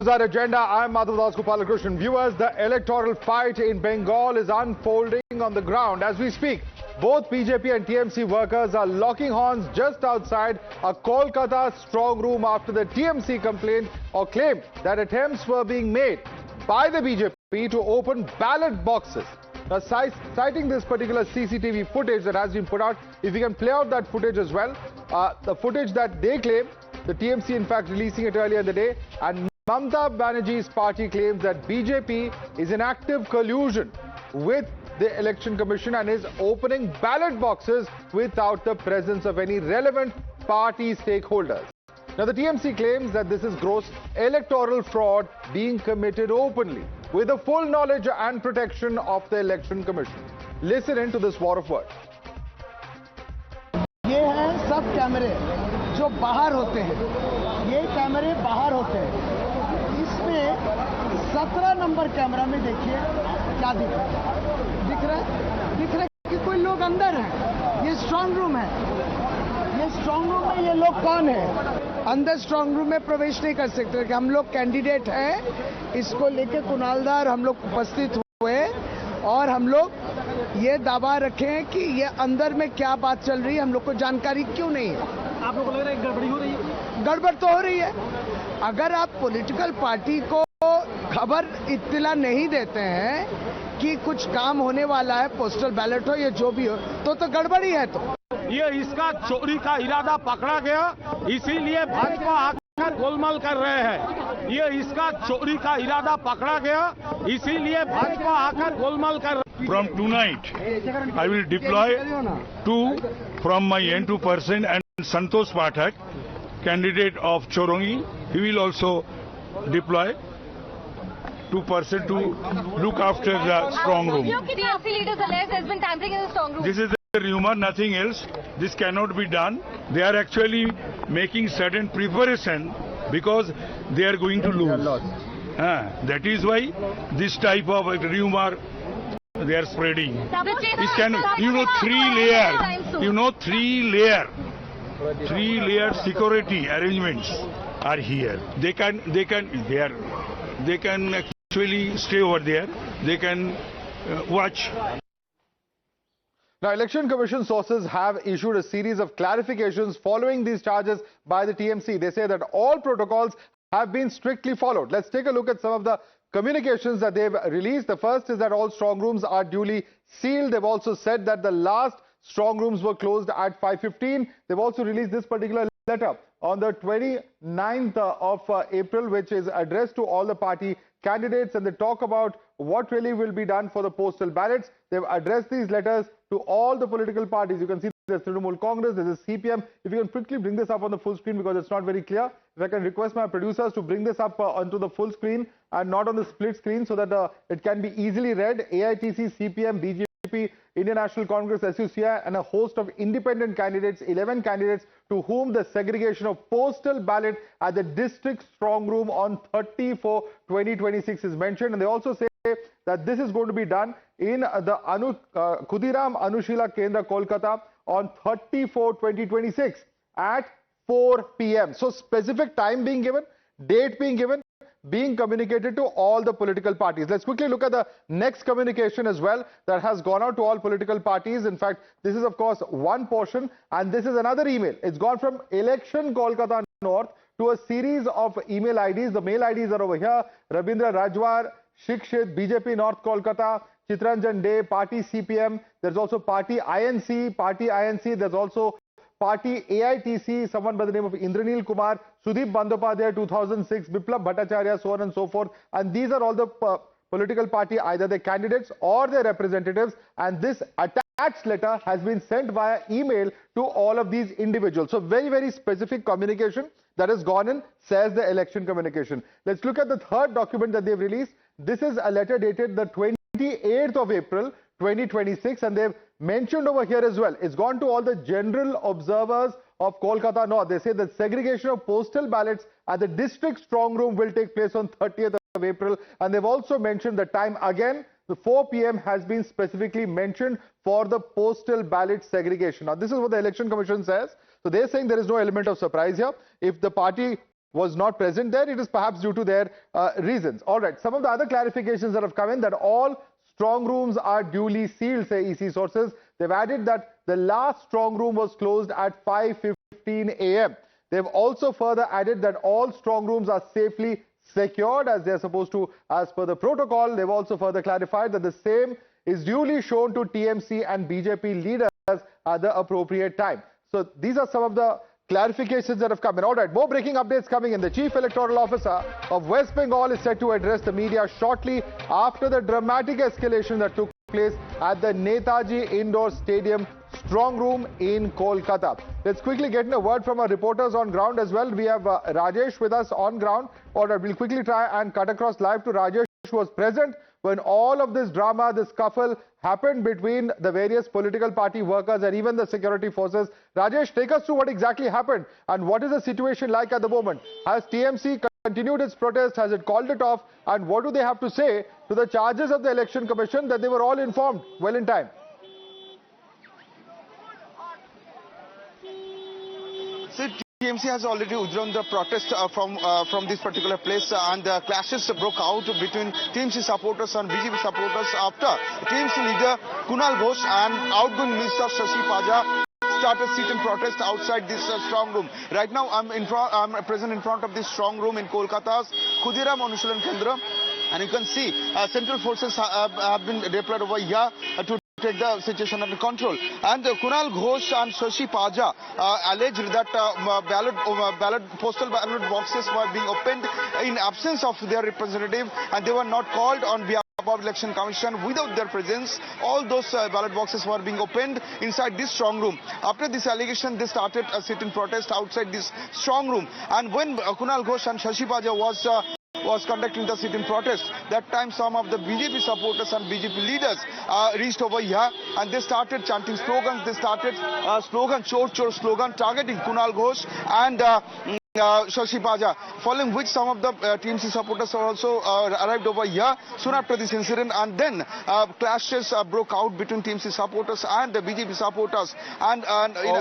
Newshour Agenda. I'm Madhavdas G. Viewers, the electoral fight in Bengal is unfolding on the ground as we speak. Both BJP and TMC workers are locking horns just outside a Kolkata strong room after the TMC complained or claimed that attempts were being made by the BJP to open ballot boxes. Now, citing this particular CCTV footage that has been put out, if we can play out that footage as well, the footage that they claim, the TMC in fact releasing it earlier in the day, and Mamata G's party claims that BJP is in active collusion with the Election Commission and is opening ballot boxes without the presence of any relevant party stakeholders. Now, the TMC claims that this is gross electoral fraud being committed openly with the full knowledge and protection of the Election Commission. Listen in to this war of words. ये हैं सब कैमरे जो बाहर होते हैं, ये कैमरे बाहर होते हैं। इसमें 17 नंबर कैमरा में देखिए क्या दिख रहा है? दिख रहा है कि कोई लोग अंदर हैं। ये स्ट्रांग रूम है। ये स्ट्रांग रूम में ये लोग कौन है? अंदर स्ट्रांग रूम में प्रवेश नहीं कर सकते कि हम लोग कैंडिडेट हैं। इसको लेके कुणालदार हम लोग उपस्थित हुए और हम लोग ये दावा रखें कि ये अंदर में क्या बात चल रही है, हम लोग को जानकारी क्यों नहीं है। आप लोगों को लग रहा है गड़बड़ी हो रही है? गड़बड़ तो हो रही है। अगर आप पॉलिटिकल पार्टी को खबर इत्तला नहीं देते हैं कि कुछ काम होने वाला है, पोस्टल बैलेट हो या जो भी हो, तो गड़बड़ी है। तो ये इसका चोरी का इरादा पकड़ा गया, इसीलिए भाजपा आकर गोलमाल कर रहे हैं। ये इसका चोरी का इरादा पकड़ा गया, इसीलिए भाजपा आकर गोलमाल कर रहे हैं। From tonight, I will deploy two from my N2 person and Santosh Pathak, candidate of Chorongi. He will also deploy 2 person to look after the strong room. TMC leaders alleged has been tampering in the strong room. This is a rumor, nothing else. This cannot be done. They are actually making certain preparation because they are going to lose. That is why this type of rumor they are spreading. This can, you know, 3 layer security arrangements are here. They can actually stay over there. They can watch. Now, Election Commission sources have issued a series of clarifications following these charges by the TMC. They say that all protocols have been strictly followed. Let's take a look at some of the communications that they've released. The first is that all strong rooms are duly sealed. They've also said that the last strong rooms were closed at 5:15. They've also released this particular letter on the 29th of April, which is addressed to all the party candidates, and they talk about what really will be done for the postal ballots. They've addressed these letters to all the political parties. You can see there's Trinamool Congress, there's CPM. If you can quickly bring this up on the full screen because it's not very clear. If I can request my producers to bring this up onto the full screen and not on the split screen so that it can be easily read. AITC, CPM, BJP, Indian National Congress, SUCI, and a host of independent candidates, 11 candidates to whom the segregation of postal ballot at the district strong room on 30/4/2026 is mentioned. And they also say that this is going to be done in the Khudiram Anushila Kendra, Kolkata on 30/4/2026 at 4 p.m. So specific time being given, date being given, being communicated to all the political parties. Let's quickly look at the next communication as well that has gone out to all political parties. In fact, this is of course one portion and this is another email. It's gone from Election Kolkata North to a series of email IDs. The mail IDs are over here. Rabindra Rajwar, Shikshit, BJP North Kolkata, Chitranjan Day, Party CPM. There's also Party INC. There's also Party AITC, someone by the name of Indranil Kumar, Sudeep Bandopadhyay 2006, Biplab Bhattacharya, so on and so forth. And these are all the political party, either their candidates or their representatives. And this attached letter has been sent via email to all of these individuals. So very, very specific communication that has gone in, says the election communication. Let's look at the third document that they've released. This is a letter dated the 28th of April, 2026, and they've mentioned over here as well. It's gone to all the general observers of Kolkata North. They say that segregation of postal ballots at the district strong room will take place on 30th of April. And they've also mentioned the time again. The 4 p.m. has been specifically mentioned for the postal ballot segregation. Now, this is what the Election Commission says. So they're saying there is no element of surprise here. If the party was not present there. It is perhaps due to their reasons. All right, some of the other clarifications that have come in, that all strong rooms are duly sealed, say EC sources. They've added that the last strong room was closed at 5:15 a.m. They've also further added that all strong rooms are safely secured as they're supposed to as per the protocol. They've also further clarified that the same is duly shown to TMC and BJP leaders at the appropriate time. So these are some of the clarifications that have come in. All right, more breaking updates coming in. The Chief Electoral Officer of West Bengal is set to address the media shortly after the dramatic escalation that took place at the Netaji Indoor Stadium Strong Room in Kolkata. Let's quickly get in a word from our reporters on ground as well. We have Rajesh with us on ground. All right, we'll quickly try and cut across live to Rajesh, who was present when all of this drama, this scuffle happened between the various political party workers and even the security forces. Rajesh, take us through what exactly happened and what is the situation like at the moment. Has TMC continued its protest? Has it called it off? And what do they have to say to the charges of the Election Commission that they were all informed well in time? TMC has already withdrawn the protest from this particular place, and clashes broke out between TMC supporters and BJP supporters after TMC leader Kunal Ghosh and outgoing Minister Shashi Paja started sit-in protest outside this strong room. Right now, I'm present in front of this strong room in Kolkata's Khudiram Anushilan Kendra, and you can see central forces have been deployed over here to take the situation under control. And Kunal Ghosh and Shashi Paja alleged that postal ballot boxes were being opened in absence of their representative, and they were not called on behalf of Election Commission. Without their presence, all those ballot boxes were being opened inside this strong room. After this allegation, they started a sit-in protest outside this strong room. And when Kunal Ghosh and Shashi Paja was conducting the sit-in protest, that time some of the BJP supporters and BJP leaders reached over here and they started chanting slogans. They started slogan, chor chor slogan, targeting Kunal Ghosh and Shashi Paja, following which some of the TMC supporters are also arrived over here soon after this incident, and then clashes broke out between TMC supporters and the BJP supporters, and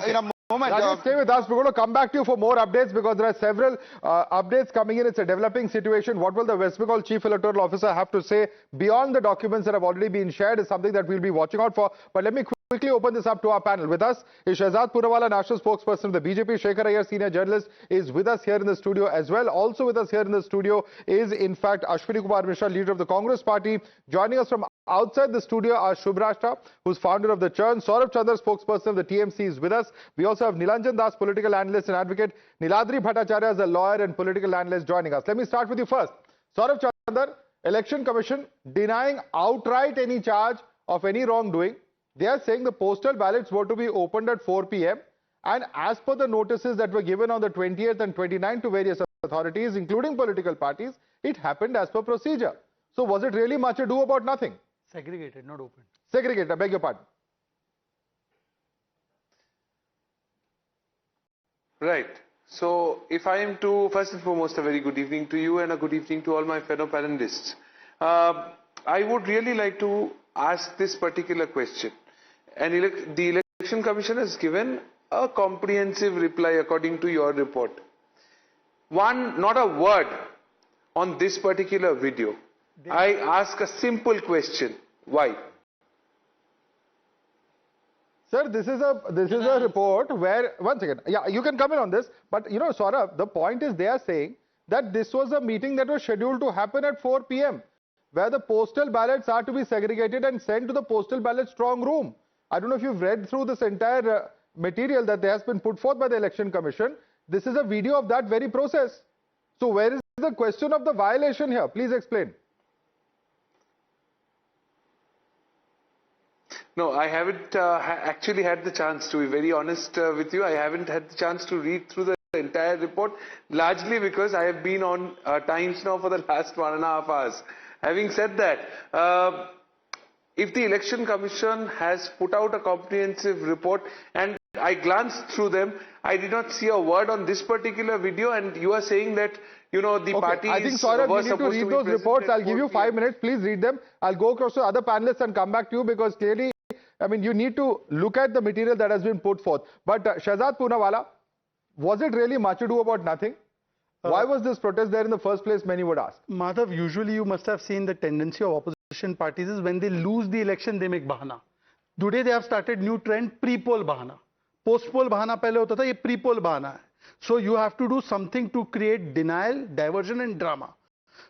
in a moment. Rajesh, stay with us. We're going to come back to you for more updates because there are several updates coming in. It's a developing situation. What will the West Bengal Chief Electoral Officer have to say beyond the documents that have already been shared is something that we'll be watching out for. But let me quickly open this up to our panel. With us is Shehzad Poonawalla, national spokesperson of the BJP. Shekhar Iyer, senior journalist, is with us here in the studio as well. Also with us here in the studio is, in fact, Ashwini Kumar Mishra, leader of the Congress party. Joining us from outside the studio are Shubhrashta, who's founder of the Churn. Saurabh Chandra, spokesperson of the TMC, is with us. We also have Nilanjan Das, political analyst and advocate. Niladri Bhattacharya is a lawyer and political analyst joining us. Let me start with you first. Saurabh Chandra, Election Commission denying outright any charge of any wrongdoing. They are saying the postal ballots were to be opened at 4 p.m. and as per the notices that were given on the 20th and 29th to various authorities, including political parties, it happened as per procedure. So was it really much ado about nothing? Segregated, not open. Segregated, I beg your pardon. Right. So if I am to, first and foremost, a very good evening to you and a good evening to all my fellow panelists. I would really like to ask this particular question. And the Election Commission has given a comprehensive reply according to your report. One, not a word on this particular video. I ask a simple question. Why? Sir, this is a report where, one second, yeah, you can come in on this, but you know, Saurabh, the point is they are saying that this was a meeting that was scheduled to happen at 4 p.m. where the postal ballots are to be segregated and sent to the postal ballot strong room. I don't know if you've read through this entire material that has been put forth by the Election Commission. This is a video of that very process. So where is the question of the violation here? Please explain. No, I haven't actually had the chance, to be very honest with you. I haven't had the chance to read through the entire report, largely because I have been on Times now for the last 1.5 hours. Having said that, if the Election Commission has put out a comprehensive report and I glanced through them, I did not see a word on this particular video, and you are saying that, you know, the parties I think, Saurabh, we need to read those reports. I'll give you 5 minutes. Please read them. I'll go across to other panelists and come back to you because clearly, I mean, you need to look at the material that has been put forth. But Shehzad Poonawalla, was it really much ado about nothing? Why was this protest there in the first place, many would ask? Madhav, usually you must have seen the tendency of opposition parties is when they lose the election, they make bahana. Today they have started new trend, pre-poll bahana. Post-poll bahana pehle hota tha, ye pre-poll bahana hai. So you have to do something to create denial, diversion and drama.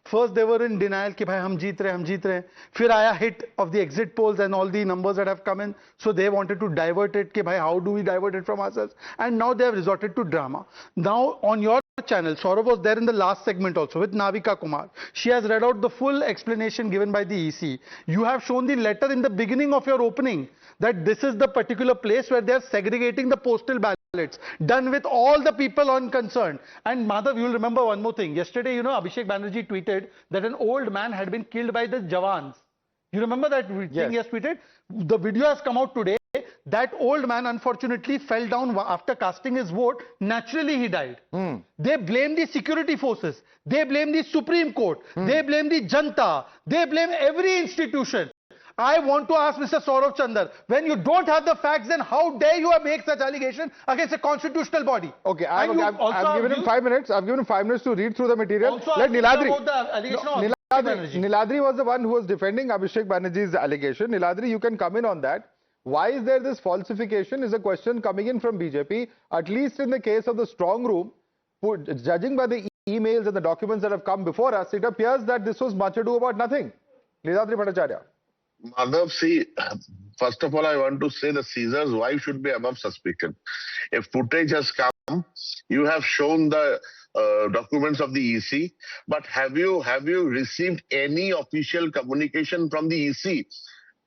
First they were in denial कि भाई हम जीत रहे हैं. फिर आया hit of the exit polls and all the numbers that have come in. So they wanted to divert it कि भाई how do we divert it from ourselves? And now they have resorted to drama. Now on your channel, Saurav was there in the last segment also with Navika Kumar. She has read out the full explanation given by the EC. You have shown the letter in the beginning of your opening that this is the particular place where they are segregating the postal ballots, done with all the people on concern. And Madhav, you'll remember one more thing. Yesterday, you know, Abhishek Banerjee tweeted that an old man had been killed by the Jawans. You remember that thing he has tweeted? The video has come out today. That old man unfortunately fell down after casting his vote. Naturally, he died. They blame the security forces. They blame the Supreme Court. They blame the Janta. They blame every institution. I want to ask Mr. Saurav Chandar, when you don't have the facts, then how dare you make such allegation against a constitutional body? Okay, I've given him 5 minutes. I've given him 5 minutes to read through the material. Let Niladri. Niladri was the one who was defending Abhishek Banerjee's allegation. Niladri, you can come in on that. Why is there this falsification is a question coming in from BJP, at least in the case of the strong room. Judging by the emails and the documents that have come before us, it appears that this was much ado about nothing. Niladri Bhattacharya. Madhav, see, first of all, I want to say the Caesar's wife should be above suspicion. If footage has come, you have shown the documents of the EC, but have you received any official communication from the EC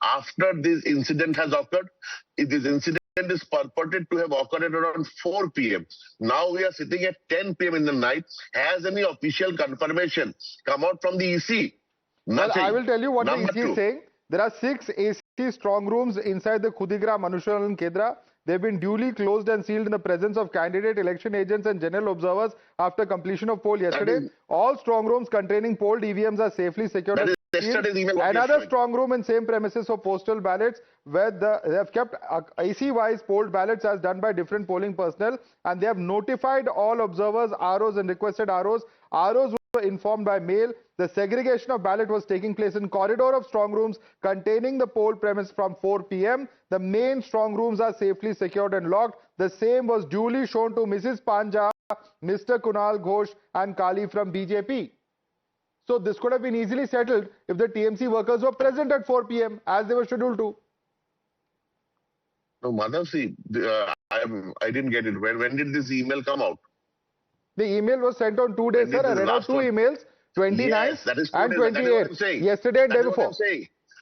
after this incident has occurred? If this incident is purported to have occurred at around 4 p.m. Now we are sitting at 10 p.m. in the night. Has any official confirmation come out from the EC? Nothing. Well, I will tell you what the EC is saying. There are 6 AC strong rooms inside the Khudigram Anusharan Kendra. They've been duly closed and sealed in the presence of candidate, election agents and general observers after completion of poll yesterday. All strong rooms containing polled EVMs are safely secured. Another strong room in same premises for postal ballots where they have kept IC-wise polled ballots as done by different polling personnel, and they have notified all observers, ROs and requested ROs. ROs were informed by mail. The segregation of ballot was taking place in corridor of strong rooms containing the poll premise from 4 p.m. The main strong rooms are safely secured and locked. The same was duly shown to Mrs. Panja, Mr. Kunal Ghosh and Kali from BJP. So this could have been easily settled if the TMC workers were present at 4 p.m. as they were scheduled to. No, Madhav, see, I didn't get it. When did this email come out? The email was sent on 2 days, sir. I read out 2 emails, 29th and 28th. Yesterday and day before.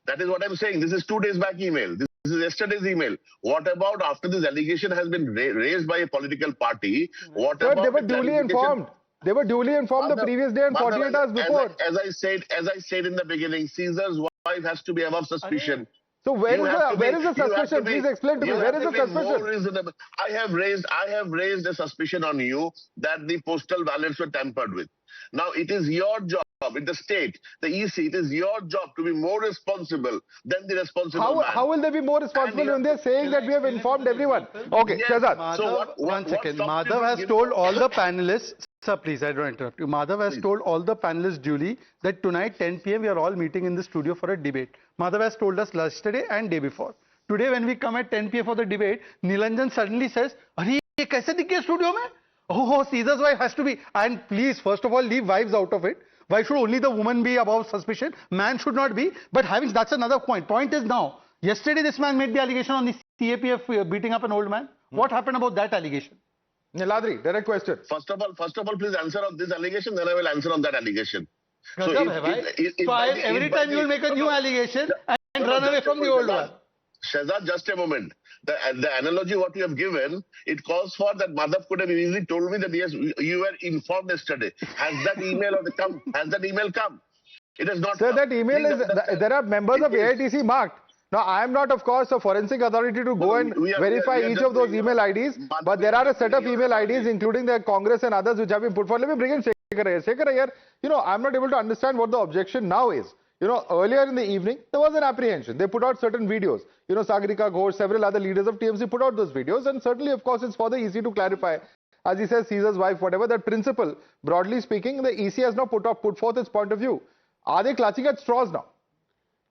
That is what I'm saying. This is 2 days back email. This is yesterday's email. What about after this allegation has been raised by a political party? What Sir, about they were duly informed. They were duly informed the previous day and 48 hours before. As I said in the beginning, Caesar's wife has to be above suspicion. So where is the suspicion? Please explain to me. Where is the suspicion? I have raised a suspicion on you that the postal ballots were tampered with. Now it is your job in the state, the EC, it is your job to be more responsible than the responsible man. How will they be more responsible when they are saying that we have informed everyone? Okay, yes, Shahzad. So one second. Madhav has told all the panelists, sir please, I don't interrupt you. Madhav has told all the panelists duly that tonight 10 p.m. we are all meeting in the studio for a debate. Madhav has told us yesterday and day before. Today when we come at 10 p.m. for the debate, Nilanjan suddenly says, "Arey, ye kaise dikh gaya studio mein? Oh, Caesar's wife has to be." And please, first of all, leave wives out of it. Why should only the woman be above suspicion? Man should not be. But that's another point. Point is now, yesterday this man made the allegation on the CAPF beating up an old man. What happened about that allegation? Niladri, direct question. First of all, please answer on this allegation, then I will answer on that allegation. So every time you will make a new allegation and run away from the old one. Shahzad, just a moment. The analogy what you have given, it calls for that Madhav could have easily told me that yes, you were informed yesterday. Has that email come? Has that email come? It has not. Sir, that email is, there are members of AITC marked. Now, I am not, of course, a forensic authority to go and verify each of those email IDs, but there are a set of email IDs, including the Congress and others, which have been put forward. Let me bring in Shekhar here. Shekhar here, I'm not able to understand what the objection now is. Earlier in the evening, there was an apprehension. They put out certain videos. Sagarika Ghosh, several other leaders of TMC put out those videos. And certainly, of course, it's for the EC to clarify. as he says, Caesar's wife, whatever, that principle, broadly speaking, the EC has now put forth its point of view. Are they clutching at straws now?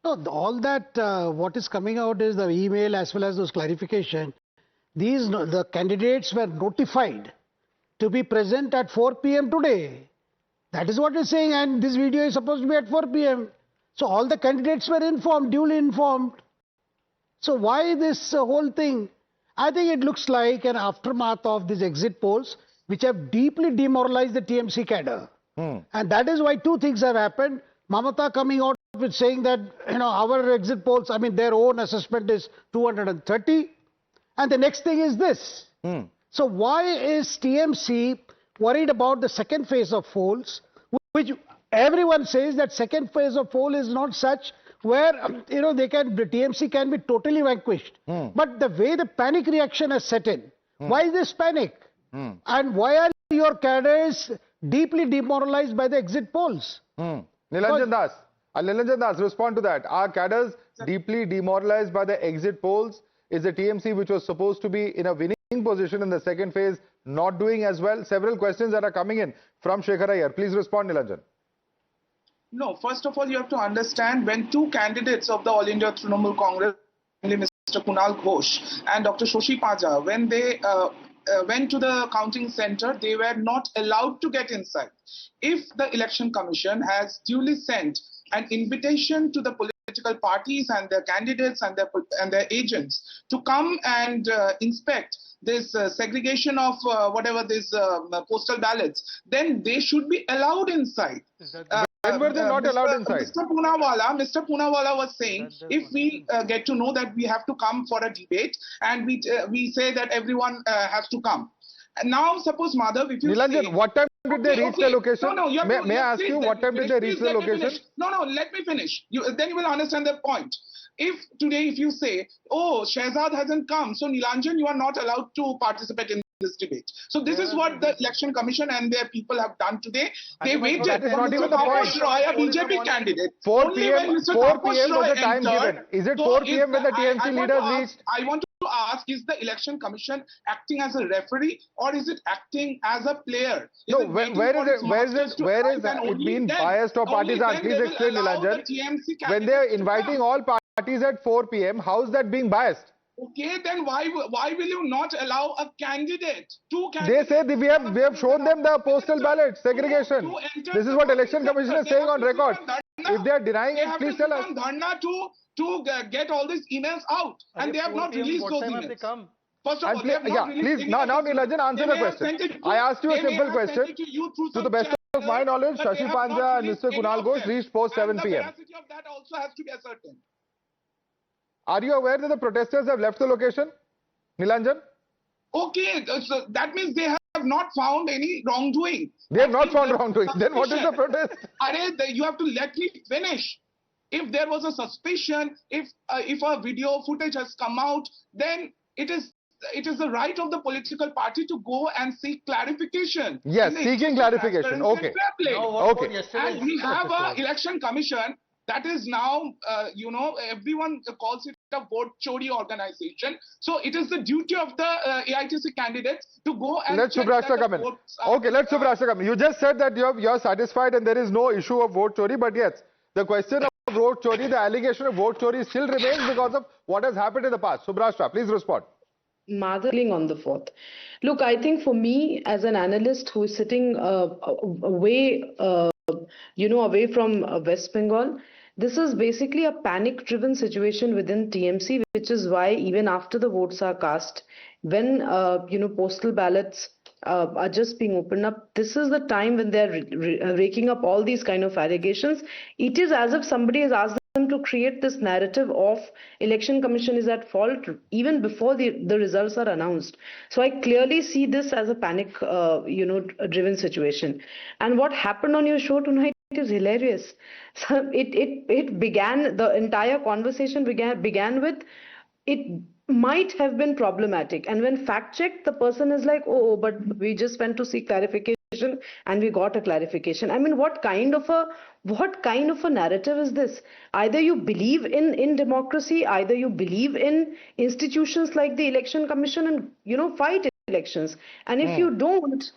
No, all that what is coming out is the email as well as those clarification. The candidates were notified to be present at 4 p.m. today. That is what it's saying, and this video is supposed to be at 4 p.m. So all the candidates were informed, duly informed. So why this whole thing? I think it looks like an aftermath of these exit polls, which have deeply demoralized the TMC cadre. And that is why two things have happened. Mamata coming out with saying that, our exit polls, their own assessment is 230. And the next thing is this. So why is TMC worried about the second phase of polls, which everyone says that second phase of poll is not such where, the TMC can be totally vanquished. But the way the panic reaction has set in, why is this panic? And why are your cadres deeply demoralized by the exit polls? Nilanjan Das, respond to that. Are cadres deeply demoralized by the exit polls? Is the TMC, which was supposed to be in a winning position in the second phase, not doing as well? Several questions that are coming in from Shekhar here. Please respond, Nilanjan. No, first of all, you have to understand when two candidates of the All India Trinamool Congress, Mr. Kunal Ghosh and Dr. Shoshi Paja, when they went to the counting center, they were not allowed to get inside. If the Election Commission has duly sent an invitation to the political parties and their candidates and their agents to come and inspect this segregation of postal ballots, then they should be allowed inside. When were they not allowed inside? Mr. Poonawalla was saying, if we get to know that we have to come for a debate and we say that everyone has to come. And now suppose Madhav, if you Nilanjan, say, what time did they reach the location? No, may I ask you, what time did they reach the location? No, let me finish. Then you will understand the point. If today, if you say, oh, Shehzad hasn't come, so Nilanjan, you are not allowed to participate in this debate. So this is what the Election Commission and their people have done today. They waited. That is not even the point. Roy, a BJP candidate. 4 p.m. was the time given. Is it 4 p.m. when the TMC leaders reached? I want to ask, is the Election Commission acting as a referee or is it acting as a player? No, where is it being biased or partisan? Please explain, Nilanjan. When they are inviting all parties at 4 p.m., how is that being biased? Okay, then why will you not allow a candidate? Two candidates. They say we have shown them the postal ballot segregation. This is what Election Commission is saying on record. If they are denying it, please tell us. Dharna to get all these emails out, and they have not released those emails. First of all, please, now Nilanjan, answer the question. I asked you a simple question. To the best of my knowledge, Shashi Panja and Mr. Kunal Ghosh reached post 7 p.m. The veracity of that also has to be ascertained. Are you aware that the protesters have left the location, Nilanjan? Okay, so that means they have not found any wrongdoing. They have not found wrongdoing. Then what is the protest? You have to let me finish. If there was a suspicion, if a video footage has come out, then it is the right of the political party to go and seek clarification. Yes, seeking clarification. Okay. Okay. And we have an election commission. That is now, everyone calls it a vote chori organization. So it is the duty of the AITC candidates to go and let Subrashta come in. Okay, let Subrashta come in. You just said that you are satisfied and there is no issue of vote chori, but yes, the question of vote chori, the allegation of vote chori still remains because of what has happened in the past. Subrashta, please respond. Madhavdas on the 4th. Look, I think for me as an analyst who is sitting away from West Bengal, this is basically a panic-driven situation within TMC, which is why even after the votes are cast, when postal ballots are just being opened up, this is the time when they're raking up all these kind of allegations. It is as if somebody has asked them to create this narrative of Election Commission is at fault even before the results are announced. So I clearly see this as a panic, driven situation. And what happened on your show tonight is hilarious. So it began, the entire conversation began with, it might have been problematic, and when fact checked, the person is like, oh, but we just went to seek clarification and we got a clarification. I mean, what kind of a narrative is this? Either you believe in democracy, either you believe in institutions like the Election Commission and fight it. elections. And if you don't,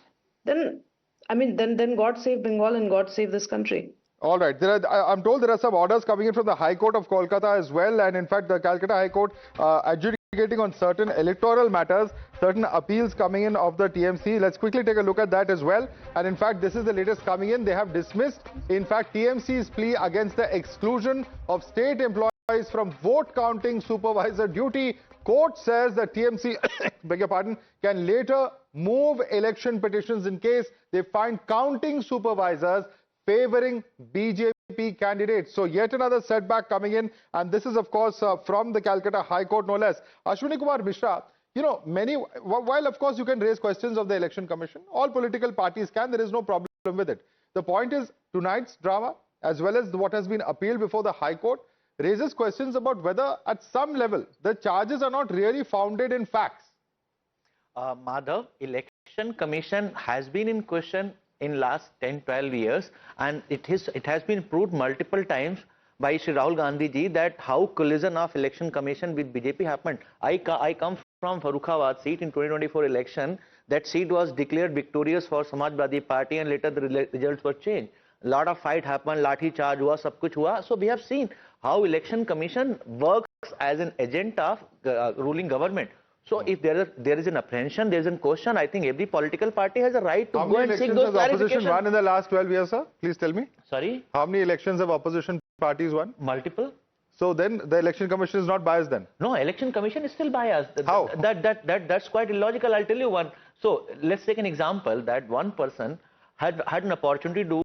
then I mean, then God save Bengal and God save this country. All right. I'm told there are some orders coming in from the High Court of Kolkata as well. And in fact, the Calcutta High Court adjudicating on certain electoral matters, certain appeals coming in of the TMC. Let's quickly take a look at that as well. And in fact, this is the latest coming in. They have dismissed, in fact, TMC's plea against the exclusion of state employees from vote counting supervisor duty. Court says that TMC, beg your pardon, can later move election petitions in case they find counting supervisors favoring BJP candidates. So yet another setback coming in, and this is of course from the Calcutta High Court no less. Ashwini Kumar Mishra, you know, while of course you can raise questions of the Election Commission, all political parties can, there is no problem with it. The point is tonight's drama as well as what has been appealed before the High Court raises questions about whether at some level the charges are not really founded in facts. Madhav, Election Commission has been in question in last 10-12 years, and it has been proved multiple times by Shri Rahul Gandhi ji that how collision of Election Commission with BJP happened. I come from Farrukhabad seat in 2024 election. That seat was declared victorious for Samajwadi Party, and later the results were changed. A lot of fight happened, lathi charge hua, sab kuch hua. So we have seen how Election Commission works as an agent of ruling government. So if there is an apprehension, there is a question, I think every political party has a right to go and seek those clarifications. How many elections has opposition won in the last 12 years, sir? Please tell me. Sorry? How many elections have opposition parties won? Multiple. So then the Election Commission is not biased then? No, Election Commission is still biased. How? That's quite illogical. I'll tell you one. So let's take an example that one person had an opportunity to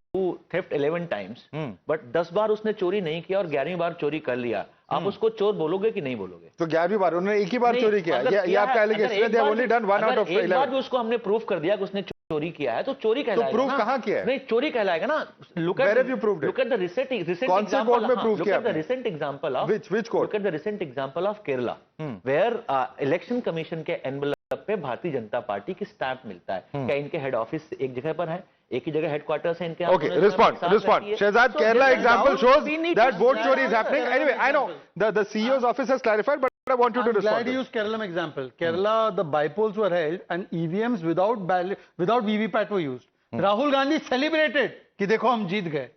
theft 11 times, but 10 बार उसने चोरी नहीं किया और 11वीं बार चोरी कर लिया. आप उसको चोर बोलोगे कि नहीं बोलोगे? तो 11वीं बार उन्होंने एक ही बार चोरी किया. ये आपका allegation है. They have only done 1 out of 11. एक बार भी उसको हमने प्रूफ कर दिया कि उसने चोरी किया है, तो चोरी कहलाएगा. तो प्रूफ कहाँ किया है? नहीं, चोरी कहलाएगा ना. Where have you proved it? Look at the recent कौन से कोर्ट में प्रूफ किया? Look at the recent example of which court? Look at the recent example of Kerala, where Election Commission के envelope पे भारतीय जनता पार्टी की stamp मिलता है. क्या इनके हेड ऑफिस एक जगह पर है? एक ही जगह हेडक्वार्टर्स है इनके. Okay, respond. Shehzad, Kerala example shows that vote chori is happening. Anyway, I know the CEO's office has clarified, but I want you to respond. I'm glad you used Kerala example. Kerala, the bypolls were held and EVMs without VVPAT were used. Rahul Gandhi celebrated कि देखो हम जीत गए.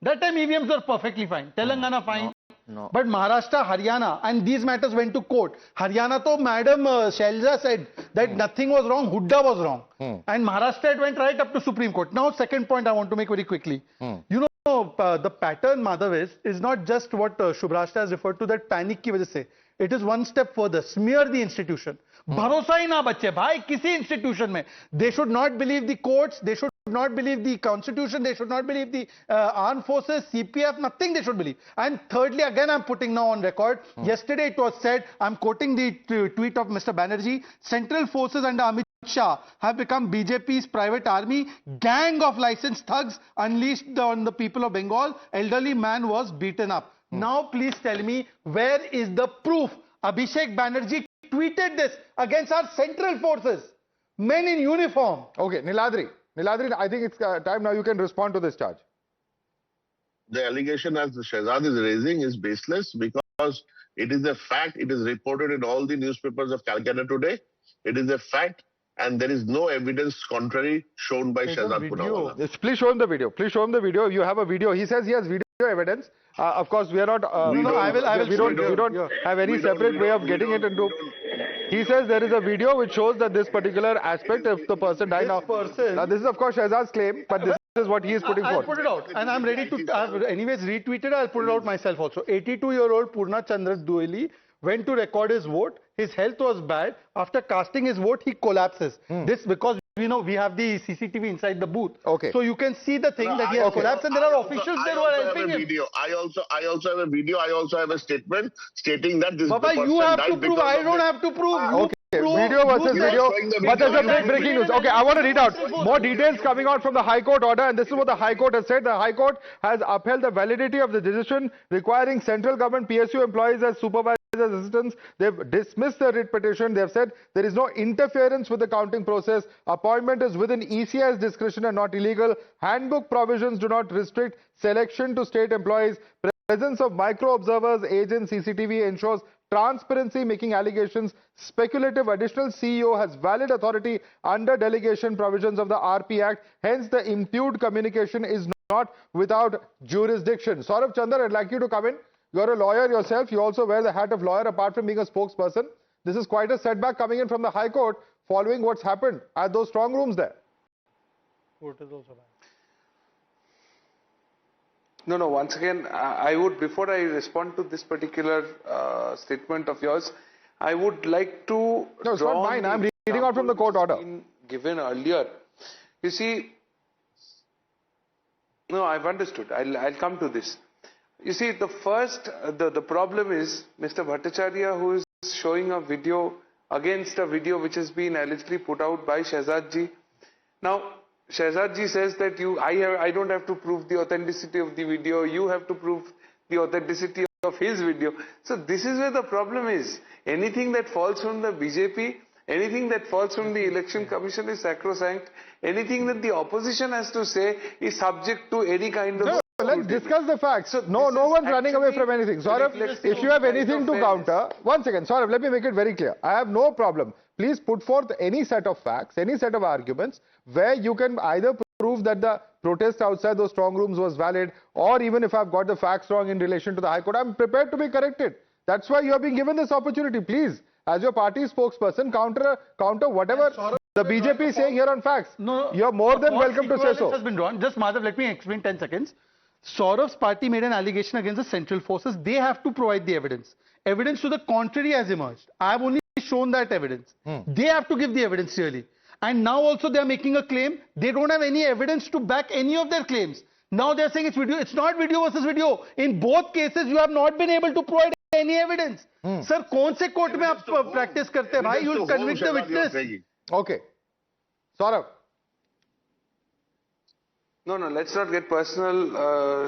That time EVMs were perfectly fine. Telangana fine. No. But Maharashtra, Haryana, and these matters went to court. Haryana, to Madam Shailja said that nothing was wrong, Hooda was wrong. And Maharashtra, it went right up to Supreme Court. Now, second point I want to make very quickly. You know, the pattern, Madhav, is not just what Shubhrashta has referred to, that panic ki wajah se. It is one step further. Smear the institution. Bharosa hi na bache, bhai, kisi institution mein. They should not believe the courts, they should not believe the constitution, they should not believe the armed forces, CPF, nothing they should believe. And thirdly, again I'm putting now on record, yesterday it was said, I'm quoting the tweet of Mr. Banerjee, central forces under Amit Shah have become BJP's private army, gang of licensed thugs unleashed on the people of Bengal, elderly man was beaten up. Now please tell me, where is the proof? Abhishek Banerjee tweeted this against our central forces, men in uniform. Okay, Niladri, I think it's time now you can respond to this charge. The allegation as Shehzad is raising is baseless because it is a fact. It is reported in all the newspapers of Calcutta today. It is a fact, and there is no evidence contrary shown by Shehzad Poonawalla. Yes, please show him the video. Please show him the video. You have a video. He says he has video evidence. Of course, we are not. We don't have any separate way of getting it into. He says there is a video which shows that this particular aspect of the person died. Now, this is of course Shehzad's claim, but this is what he is putting forward. I'll put it out, and I'm ready to. I've anyways retweeted. I'll put it out myself also. 82-year-old Purna Chandra Dueli went to record his vote. His health was bad. After casting his vote, he collapses. This because we know we have the CCTV inside the booth. Okay. So you can see the thing that he has collapsed, and there are officials there who are helping him. I also have a video. I also have a statement stating that this Baba, you have to prove. I don't have to prove. Okay. Video versus video, but there's a breaking news. Okay, I want to read out more details coming out from the High Court order, and this is what the High Court has said. The High Court has upheld the validity of the decision requiring central government PSU employees as supervisors assistants. They've dismissed the writ petition. They've said there is no interference with the counting process. Appointment is within ECI's discretion and not illegal. Handbook provisions do not restrict selection to state employees. Presence of micro observers, agents, CCTV ensures transparency, making allegations speculative. Additional CEO has valid authority under delegation provisions of the RP Act. Hence, the imputed communication is not without jurisdiction. Saurabh Chandar, I'd like you to come in. You're a lawyer yourself. You also wear the hat of lawyer apart from being a spokesperson. This is quite a setback coming in from the High Court following what's happened at those strong rooms there. Court is also bad. No, once again, I would, before I respond to this particular statement of yours, I would like to... No, it's not mine. I'm reading out from the court order. Given earlier. You see, no, I've understood. I'll come to this. You see, the problem is Mr. Bhattacharya, who is showing a video against a video which has been allegedly put out by Shehzad Ji. Now, Shehzad Ji says that I don't have to prove the authenticity of the video, you have to prove the authenticity of his video. So this is where the problem is. Anything that falls from the BJP, anything that falls from the Election Commission is sacrosanct. Anything that the opposition has to say is subject to any kind of... No, let's discuss the facts. So no one's running away from anything. Saurabh, if you have anything to counter... Once again, Saurabh, let me make it very clear. I have no problem. Please put forth any set of facts, any set of arguments where you can either prove that the protest outside those strong rooms was valid, or even if I've got the facts wrong in relation to the High Court, I'm prepared to be corrected. That's why you are being given this opportunity. Please, as your party spokesperson, counter whatever the BJP is saying here on facts. No, you're more than welcome to say so. Has been drawn. Just Madhav, let me explain 10 seconds. Saurabh's party made an allegation against the central forces. They have to provide the evidence. Evidence to the contrary has emerged. I have only shown that evidence. They have to give the evidence really. And now also they are making a claim. They don't have any evidence to back any of their claims. Now they are saying it's video. It's not video versus video. In both cases, you have not been able to provide any evidence. Sir, kaun se court mein aap practice karte hai, bhai? You will convict the witness. Okay. Saurabh. No, let's not get personal,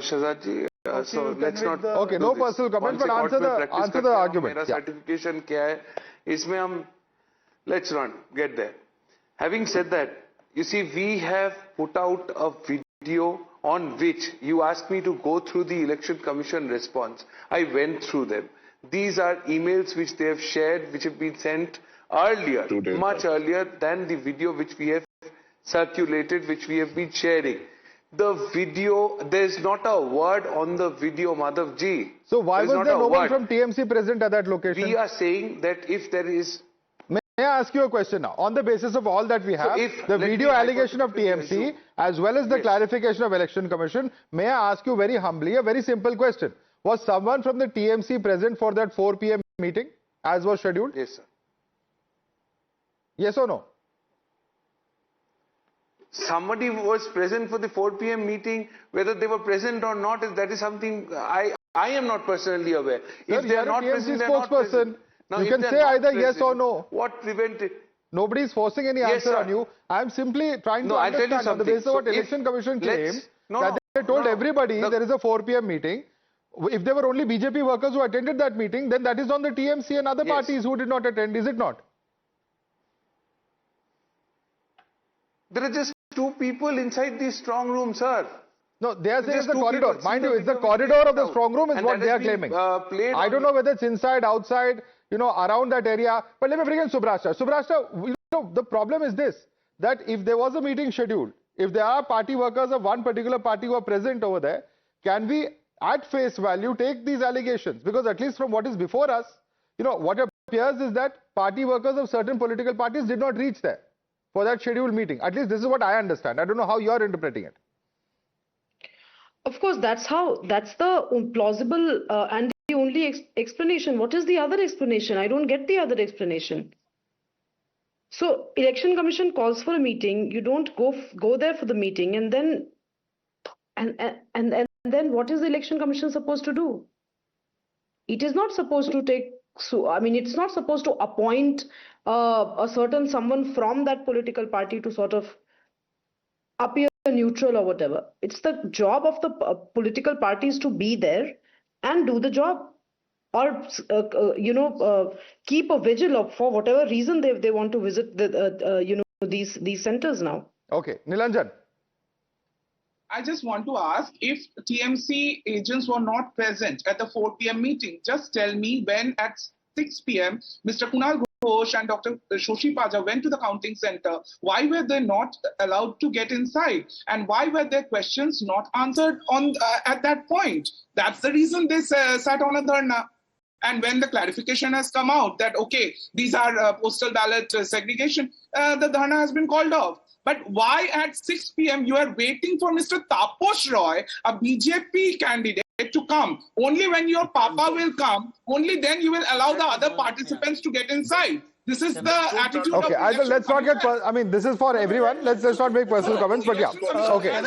Shehzad Ji. So let's not... Okay, no personal comments, but answer the argument. Mera certification kya hai? Isme hum... Let's not get there. Having said that, you see, we have put out a video on which you asked me to go through the Election Commission response. I went through them. These are emails which they have shared, which have been sent earlier, much earlier than the video which we have circulated, which we have been sharing. The video, there is not a word on the video, Madhav Ji. So why was there no one from TMC present at that location? We are saying that if there is... May I ask you a question now? On the basis of all that we have, the video allegation of TMC as well as the clarification of Election Commission, may I ask you very humbly a very simple question. Was someone from the TMC present for that 4 p.m. meeting as was scheduled? Yes, sir. Yes or no? Somebody was present for the 4 p.m. meeting. Whether they were present or not, that is something I am not personally aware. If they are not present, they are not present. Now, you can say either yes or no. What prevented? Nobody is forcing any answer on you. I am simply trying to understand on the basis of what Election Commission claims that they told everybody there is a 4 p.m. meeting. If there were only BJP workers who attended that meeting, then that is on the TMC and other parties who did not attend, is it not? There are just 2 people inside the strong room, sir. No, they are saying it's the corridor. Mind you, it's the corridor of the strong room is what they are claiming. I don't know whether it's inside, outside, around that area. But let me bring in Subrashta. Subrashta, the problem is this, that if there was a meeting scheduled, if there are party workers of one particular party who are present over there, can we at face value take these allegations? Because at least from what is before us, what appears is that party workers of certain political parties did not reach there for that scheduled meeting. At least this is what I understand. I don't know how you are interpreting it. Of course, that's the plausible and the only explanation. What is the other explanation? I don't get the other explanation. So, Election Commission calls for a meeting. You don't go there for the meeting, and then what is the Election Commission supposed to do? It is not supposed to take. So, I mean, it's not supposed to appoint a certain someone from that political party to sort of appear neutral or whatever. It's the job of the political parties to be there and do the job, or keep a vigil for whatever reason they want to visit these centers now. Okay, Nilanjan. I just want to ask, if TMC agents were not present at the 4 p.m. meeting, just tell me when at 6 p.m., Mr. Kunal Ghosh and Dr. Shoshi Paja went to the counting center. Why were they not allowed to get inside? And why were their questions not answered on at that point? That's the reason they sat on a dharna. And when the clarification has come out that, okay, these are postal ballot segregation, the dharna has been called off. But why at 6 p.m. you are waiting for Mr. Taposh Roy, a BJP candidate, to come? Only when your papa will come, only then you will allow the other participants to get inside. This is the attitude okay, of let's not get, I mean, this is for everyone. Let's not make personal comments, but yeah. Okay.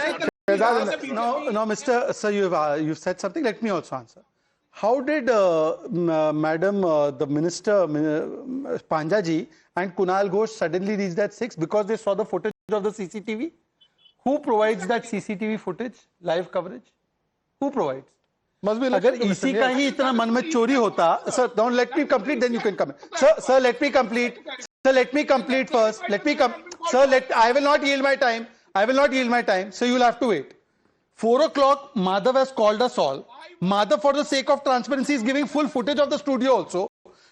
No, Mr. Sir, you've said something. Let me also answer. How did Madam, the Minister, Panjaji and Kunal Ghosh suddenly reach that 6? Because they saw the footage of the CCTV? Who provides that CCTV footage, live coverage? Who provides? Must be अगर इसी का ही इतना मन में चोरी होता, sir, don't let me complete, then you can come. Sir, let me complete. Sir, let me complete first. I will not yield my time. So you will have to wait. 4 o'clock, Madhav has called us all. Madhav, for the sake of transparency, is giving full footage of the studio also.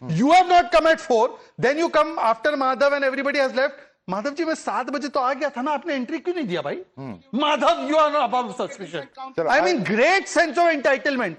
You have not come at 4. Then you come after Madhav and everybody has left. Madhav ji, मैं 7 बजे तो आ गया था ना, आपने entry क्यों नहीं दिया भाई? Madhav, you are not above suspicion. I mean, great sense of entitlement.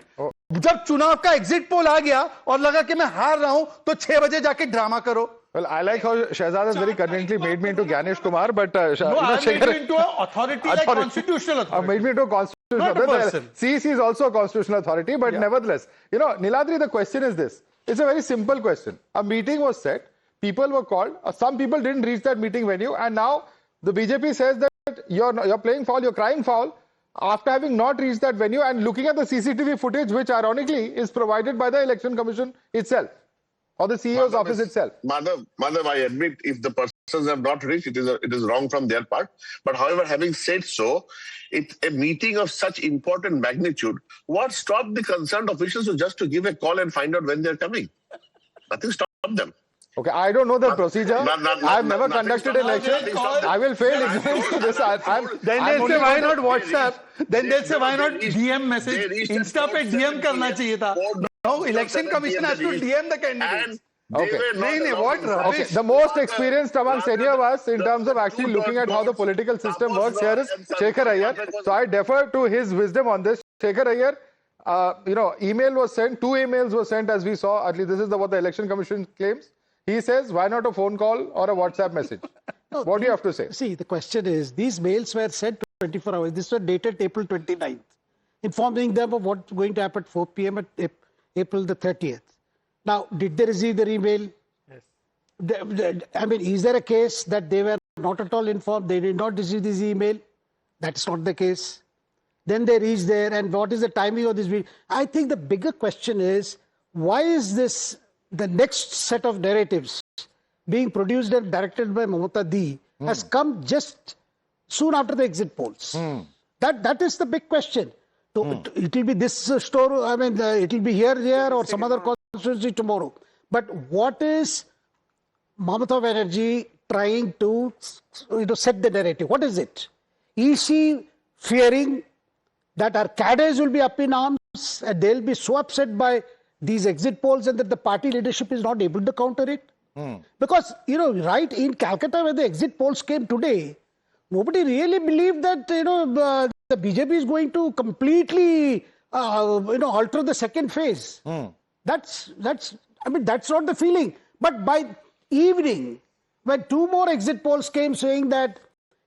जब चुनाव का एग्जिट पोल आ गया और लगा कि मैं हार रहा हूं, तो 6 बजे जाके ड्रामा करो. Well, I like how Shehzad has very conveniently made me into Ganesh Kumar, but I made you into an authority like constitutional authority. Made me into a constitutional authority. CEC is also a constitutional authority, but nevertheless, Niladri, the question is this. It's a very simple question. A meeting was set, people were called, some people didn't reach that meeting venue, and now the BJP says that you're playing foul, you're crying foul, after having not reached that venue and looking at the CCTV footage, which ironically is provided by the Election Commission itself. Or the CEO's office itself. Madhav, I admit if the persons have not reached, it is wrong from their part. But however, having said so, it's a meeting of such important magnitude. What stopped the concerned officials just to give a call and find out when they're coming? Nothing stopped them. Okay, I don't know the procedure. I've never conducted an election. I will fail ignorance to this. Then they'll say, why not WhatsApp? Then they'll say, why not DM message? Insta pe DM karna chahiye tha. No, Election Commission has to DM the candidates. Okay, the most experienced among senior of us in terms of actually looking at how the political system works here is Shekhar Iyer. So I defer to his wisdom on this. Shekhar Iyer, email was sent, 2 emails were sent as we saw. At least this is what the Election Commission claims. He says, why not a phone call or a WhatsApp message? No, what do you have to say? See, the question is, these mails were sent 24 hours. This was dated April 29th, informing them of what's going to happen at 4 p.m. at April the 30th. Now, did they receive their email? Yes. I mean, is there a case that they were not at all informed, they did not receive this email? That's not the case. Then they reach there, and what is the timing of this video? I think the bigger question is, why is this, the next set of narratives being produced and directed by Mamata D has come just soon after the exit polls? That is the big question. So it will be this store, I mean, it will be here, there, or some other constituency tomorrow. But what is Mamata Banerjee trying to set the narrative? What is it? Is she fearing that her cadres will be up in arms and they'll be so upset by these exit polls and that the party leadership is not able to counter it? Because, right in Calcutta, where the exit polls came today, nobody really believed that, the BJP is going to completely, alter the second phase. That's not the feeling. But by evening, when 2 more exit polls came saying that,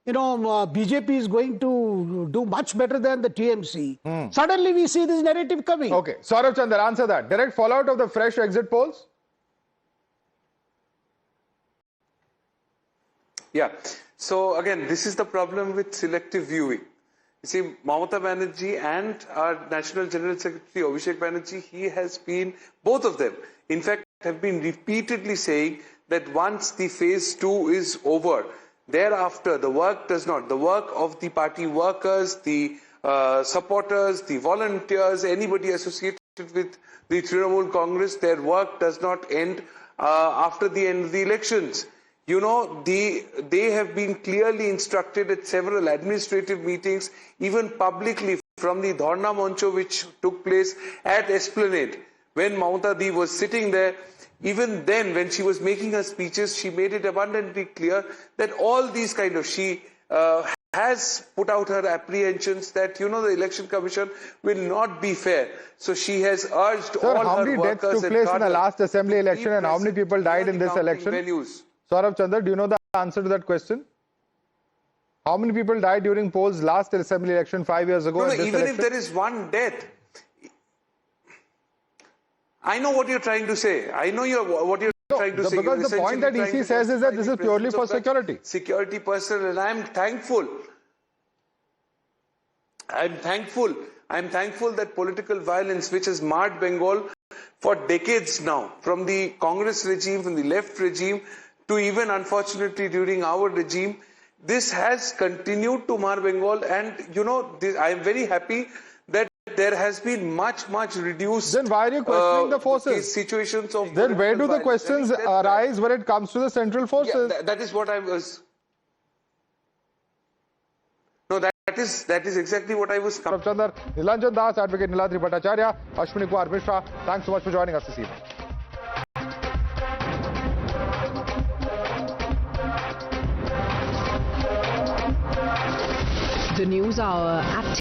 BJP is going to do much better than the TMC, suddenly we see this narrative coming. Okay, Saurabh Chandar, answer that. Direct fallout of the fresh exit polls? Yeah. So again, this is the problem with selective viewing. You see, Mamata Banerjee and our National General Secretary Abhishek Banerjee, he has been, both of them, in fact, have been repeatedly saying that once the phase 2 is over, thereafter the work does not, the work of the party workers, the supporters, the volunteers, anybody associated with the Trinamool Congress, their work does not end after the end of the elections. They have been clearly instructed at several administrative meetings, even publicly from the Dharna Mancho which took place at Esplanade. When Mamata D was sitting there, even then when she was making her speeches, she made it abundantly clear that all these kind of, she has put out her apprehensions that, the election commission will not be fair. So she has urged Sir, all how her many deaths workers took and place in the cadre last assembly to election keep and how many present people died near in the this counting election? venues. Saurabh Chandra, do you know the answer to that question? How many people died during polls last assembly election 5 years ago? No, and this even election? if there is one death, I know what you're trying to say. I know what you're trying to say. Because the point that EC says is that this is purely for security. Security personnel, and I'm thankful. I'm thankful that political violence, which has marred Bengal for decades now, from the Congress regime, from the left regime, to even unfortunately during our regime, this has continued to mar Bengal. And I'm very happy that there has been much reduced. Then why are you questioning the forces? Situations of then where do the questions arise when it comes to the central forces? Yeah, that is what I was. No, that is exactly what I was. Chandra, Nilanjan Das, Advocate Niladri Bhattacharya, Ashwini Kumar Mishra, thanks so much for joining us this evening. The News Hour at